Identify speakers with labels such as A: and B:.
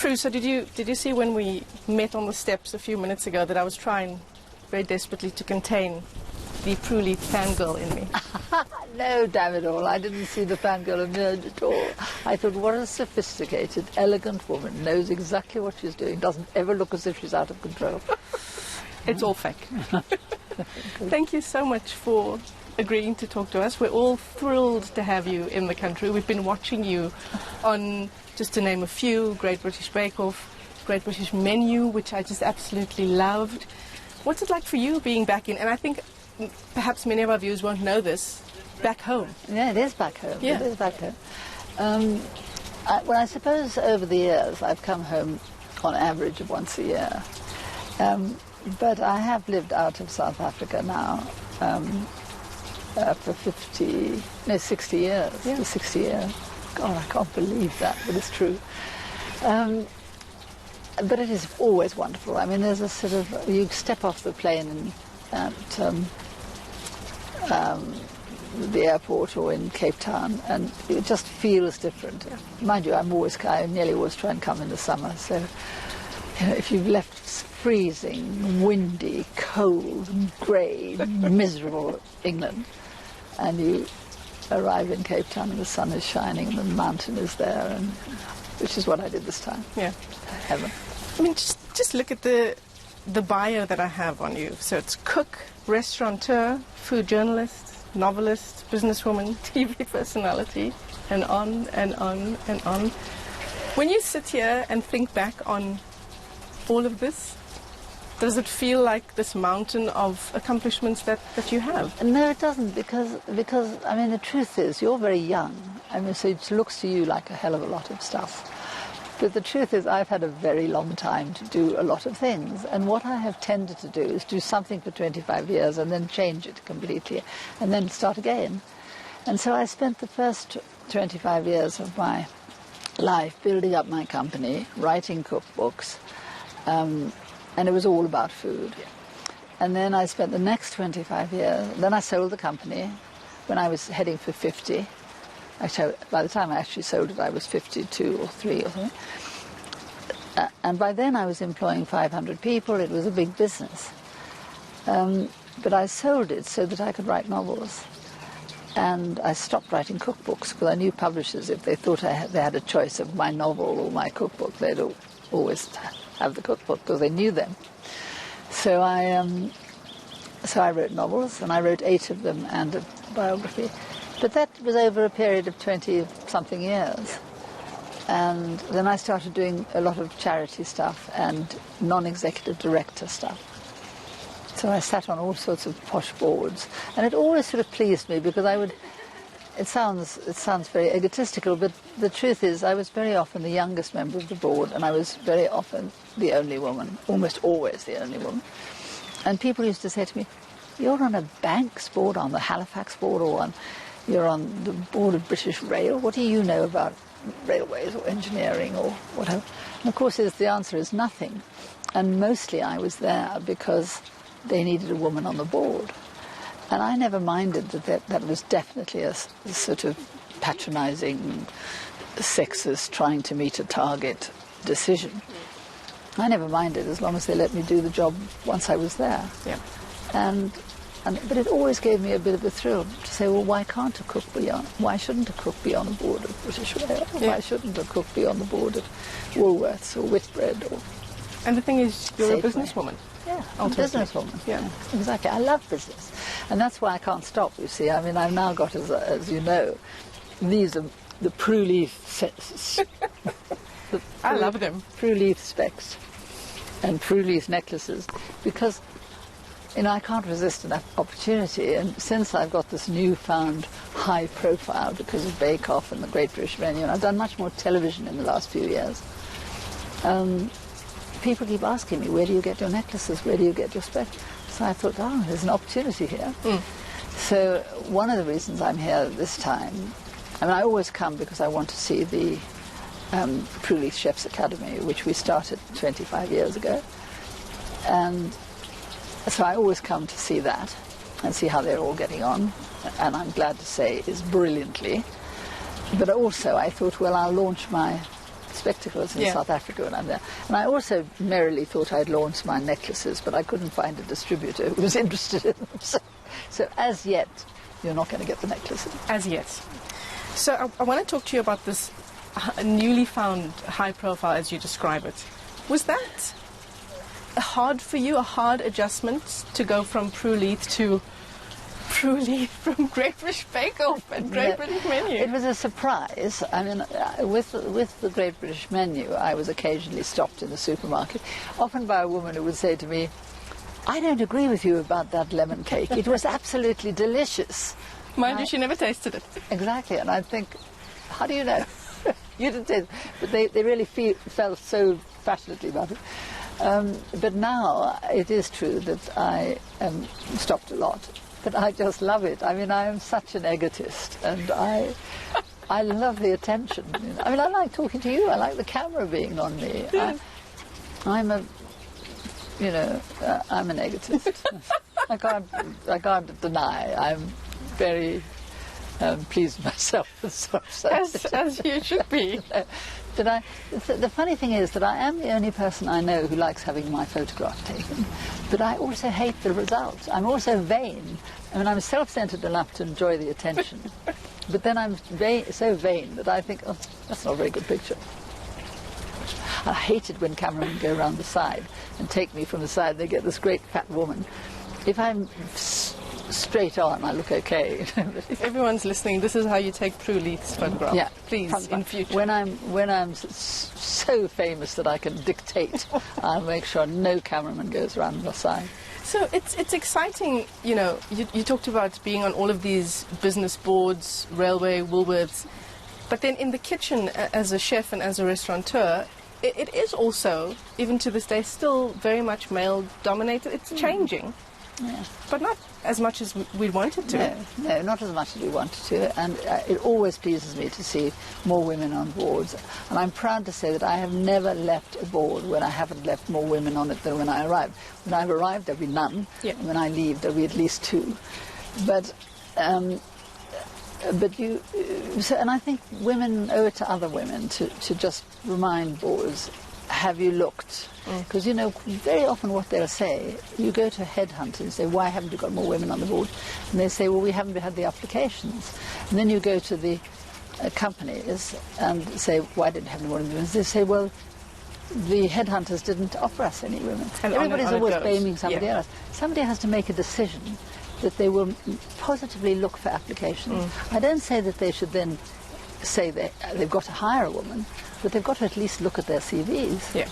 A: Prue, so did you see when we met on the steps a few minutes ago that I was trying very desperately to contain the Prue Leith fangirl in me?
B: No, damn it all, I didn't see the fangirl emerge at all. I thought, what a sophisticated, elegant woman, knows exactly what she's doing, doesn't ever look as if she's out of control.
A: It's all fake. Thank you so much for agreeing to talk to us. We're all thrilled to have you in the country. We've been watching you on, just to name a few, Great British Bake Off, Great British Menu, which I just absolutely loved. What's it like for you being back in, and I think perhaps many of our viewers won't know this, back home?
B: Yeah, it is back home.
A: Yeah.
B: It is back home. Well, I suppose over the years I've come home on average of once a year. But I have lived out of South Africa now for 60 years.
A: Yeah.
B: For 60 years. God, I can't believe that, but it's true. But it is always wonderful. I mean, there's a sort of, you step off the plane at the airport or in Cape Town, and it just feels different.
A: Yeah.
B: Mind you, I nearly always try and come in the summer, so you know, if you've left freezing, windy, cold, grey, miserable England, and you arrive in Cape Town and the sun is shining and the mountain is there, and which is what I did this time.
A: Yeah.
B: Heaven.
A: I mean, just look at the bio that I have on you. So it's cook, restaurateur, food journalist, novelist, businesswoman, TV personality, and on and on and on. When you sit here and think back on all of this, does it feel like this mountain of accomplishments that you have?
B: No, it doesn't, because I mean, the truth is, you're very young. I mean, so it looks to you like a hell of a lot of stuff. But the truth is, I've had a very long time to do a lot of things. And what I have tended to do is do something for 25 years and then change it completely and then start again. And so I spent the first 25 years of my life building up my company, writing cookbooks, and it was all about food. And then I spent the next 25 years, then I sold the company when I was heading for 50. Actually, by the time I actually sold it, I was 52 or 3 or something. And by then I was employing 500 people. It was a big business. But I sold it so that I could write novels. And I stopped writing cookbooks because I knew publishers, if they thought they had a choice of my novel or my cookbook, they'd always have the cookbook because they knew them. So I wrote novels, and I wrote 8 of them and a biography. But that was over a period of 20-something years. And then I started doing a lot of charity stuff and non-executive director stuff. So I sat on all sorts of posh boards. And it always sort of pleased me because it sounds very egotistical, but the truth is I was very often the youngest member of the board, and I was very often the only woman, almost always the only woman. And people used to say to me, "You're on a Banks board, on the Halifax board, or you're on the board of British Rail. What do you know about railways or engineering or whatever?" And of course the answer is nothing. And mostly I was there because they needed a woman on the board. And I never minded that was definitely a sort of patronising, sexist, trying to meet a target decision. I never minded as long as they let me do the job once I was there.
A: Yeah.
B: But it always gave me a bit of a thrill to say, well, why shouldn't a cook be on the board of British Rail?
A: Yeah.
B: Why shouldn't a cook be on the board of Woolworths or Whitbread?
A: And the thing is, you're
B: Segue.
A: a businesswoman.
B: Yeah, I'm a businesswoman.
A: Yeah.
B: Exactly. I love business. And that's why I can't stop, you see. I mean, I've now got, as you know, these are the Prue Leith
A: I love them.
B: Prue Leith specs and Prue Leith necklaces, because you know, I can't resist an opportunity, and since I've got this newfound high profile because of Bake Off and the Great British Menu, and I've done much more television in the last few years, people keep asking me, where do you get your necklaces, where do you get your specs? So I thought, oh, there's an opportunity here. So one of the reasons I'm here this time, I mean, I always come because I want to see the Prue Leith Chefs Academy, which we started 25 years ago. And so I always come to see that and see how they're all getting on. And I'm glad to say is brilliantly. But also I thought, well, I'll launch my spectacles in South Africa when I'm there. And I also merrily thought I'd launch my necklaces, but I couldn't find a distributor who was interested in them. So as yet, you're not going to get the necklaces.
A: As yet. So I want to talk to you about this newly found high profile, as you describe it. Was that hard for you, a hard adjustment to go from Prue Leith to Prue Leith from Great British Bake Off and Great British Menu?
B: It was a surprise. I mean, with the Great British Menu, I was occasionally stopped in the supermarket, often by a woman who would say to me, "I don't agree with you about that lemon cake. It was absolutely delicious."
A: Mind you, she never tasted it.
B: Exactly, and I think, how do you know? You didn't taste it. But they really felt so passionately about it. But now it is true that I am stopped a lot. But I just love it. I mean, I am such an egotist, and I love the attention. You know? I mean, I like talking to you. I like the camera being on me. I'm an egotist. I can't deny. I'm very pleased with myself.
A: As you should be.
B: But the funny thing is that I am the only person I know who likes having my photograph taken. But I also hate the results. I'm also vain. I mean, I'm self-centered enough to enjoy the attention. But then I'm so vain that I think, oh, that's not a very good picture. I hate it when cameramen go around the side and take me from the side. They get this great fat woman. If I'm straight on, I look okay.
A: If everyone's listening, this is how you take Prue Leith's photograph.
B: Yeah,
A: please, in future.
B: When I'm so famous that I can dictate, I'll make sure no cameraman goes around the side.
A: So it's exciting, you know, you talked about being on all of these business boards, Railway, Woolworths, but then in the kitchen as a chef and as a restaurateur, it is also, even to this day, still very much male-dominated. It's changing.
B: Yeah.
A: But not as much as we wanted to.
B: No, not as much as we wanted to. And it always pleases me to see more women on boards. And I'm proud to say that I have never left a board when I haven't left more women on it than when I arrived. When I've arrived, there'll be none. Yeah. And when I leave, there'll be at least 2. But and I think women owe it to other women to just remind boards, have you looked? Because, you know, very often what they'll say, you go to headhunters and say, why haven't you got more women on the board? And they say, well, we haven't had the applications. And then you go to the companies and say, why didn't you have more women? And they say, well, the headhunters didn't offer us any women. And everybody's always blaming somebody else. Somebody has to make a decision that they will positively look for applications. I don't say that they should then say they've got to hire a woman, but they've got to at least look at their CVs.
A: Yeah.